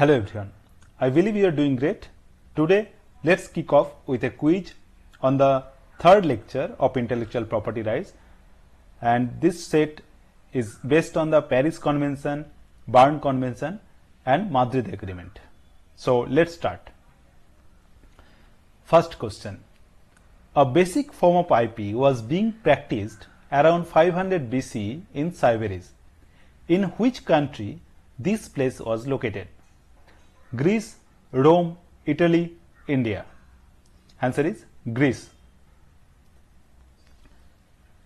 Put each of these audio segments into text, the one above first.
Hello everyone, I believe you are doing great. Today let's kick off with a quiz on the third lecture of intellectual property rights, and this set is based on the Paris Convention, Berne Convention and Madrid Agreement. So let's start. First question. A basic form of IP was being practiced around 500 BC in Siberia. In which country this place was located? Greece, Rome, Italy, India. Answer is Greece.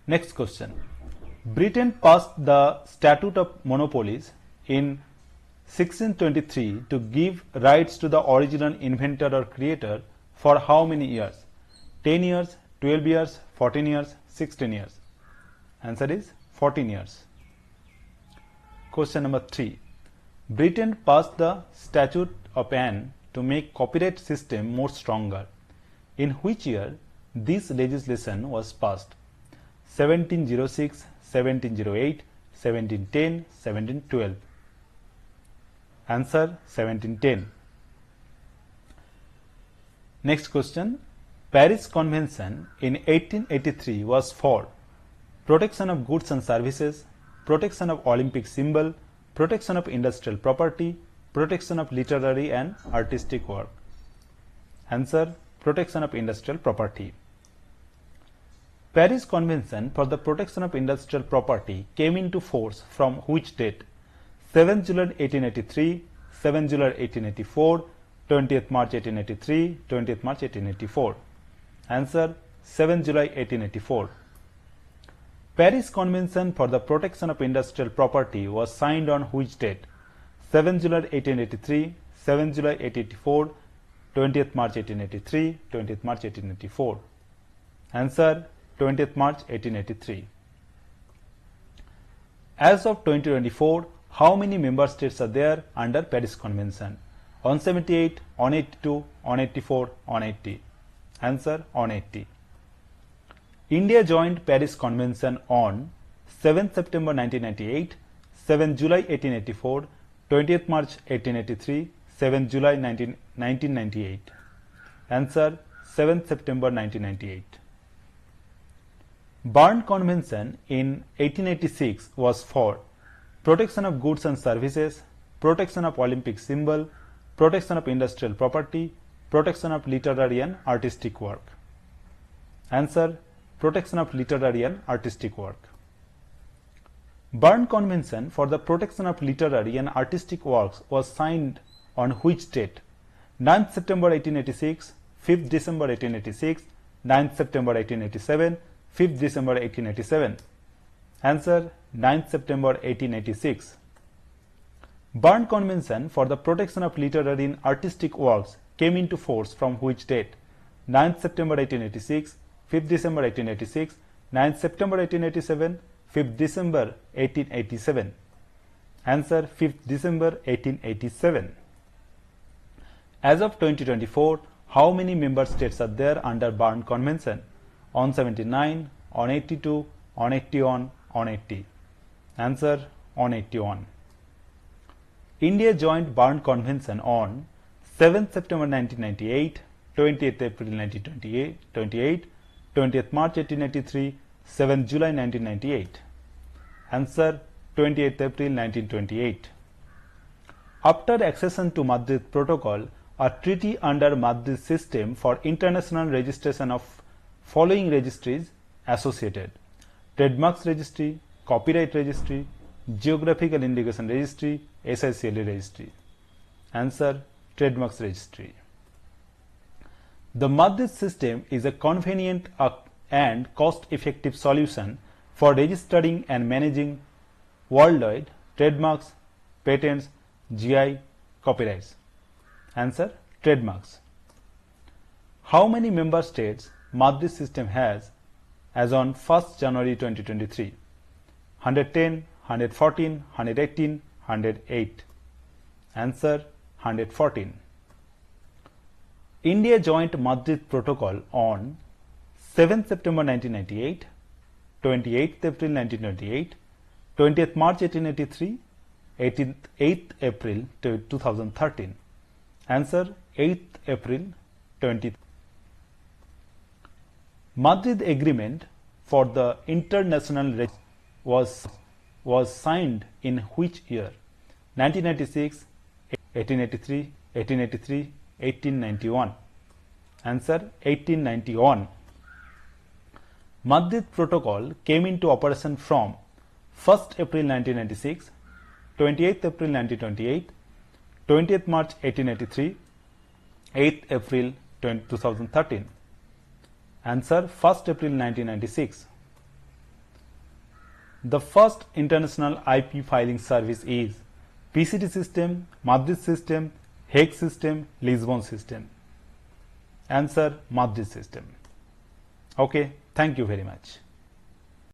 Next question. Britain passed the Statute of Monopolies in 1623 to give rights to the original inventor or creator for how many years? 10 years, 12 years, 14 years, 16 years. Answer is 14 years. Question number 3. Britain passed the Statute of Anne to make copyright system more stronger. In which year this legislation was passed? 1706, 1708, 1710, 1712. Answer 1710. Next question. Paris Convention in 1883 was for protection of goods and services, protection of Olympic symbol, protection of industrial property, protection of literary and artistic work. Answer protection of industrial property. Paris Convention for the protection of industrial property came into force from which date? 7 July 1883, 7 July 1884, 20th March 1883, 20th March 1884. Answer 7 July 1884. Paris Convention for the protection of industrial property was signed on which date? 7 July 1883, 7 July 1884, 20th March 1883, 20th March 1884. Answer 20th March 1883. As of 2024, how many member states are there under Paris Convention? 178, 182, 184, 180. Answer 180. India joined Paris Convention on 7 September 1998, 7 July 1884, 20th March 1883, 7 July 1998. Answer 7 September 1998. Berne Convention in 1886 was for protection of goods and services, protection of Olympic symbol, protection of industrial property, protection of literary and artistic work. Answer protection of literary and artistic work. Berne Convention for the protection of literary and artistic works was signed on which date? 9th September 1886, 5th December 1886, 9th September 1887, 5th December 1887. Answer 9th September 1886. Berne Convention for the protection of literary and artistic works came into force from which date? 9th September 1886, 5th December 1886, 9th September 1887, 5th December 1887. Answer 5th December 1887. As of 2024, how many member states are there under Berne Convention? 179, 182, 181, 180. Answer 181. India joined Berne Convention on 7th September 1998, 20th April 1928, 20th March 1883, 7th July 1998. Answer 28th April 1928. After accession to Madrid Protocol, a treaty under Madrid system for international registration of following registries associated: Trademarks Registry, Copyright Registry, Geographical Indication Registry, SICLA Registry. Answer Trademarks Registry. The Madrid system is a convenient and cost-effective solution for registering and managing worldwide trademarks, patents, GI, copyrights. Answer trademarks. How many member states Madrid system has as on 1st January 2023? 110, 114, 118, 108. Answer 114. India joined Madrid Protocol on 7th September 1998, 28th April 1928, 20th March 1883, 8th April 2013. Answer 8th April 20. Madrid Agreement for the international was signed in which year? 1996, 1883, 1883, 1891. Answer 1891. Madrid Protocol came into operation from 1st April 1996, 28th April 1928, 20th March 1883, 8th April 2013. Answer 1st April 1996. The first international IP filing service is PCT system, Madrid system, Hague system, Lisbon system. Answer Madrid system. Okay, thank you very much.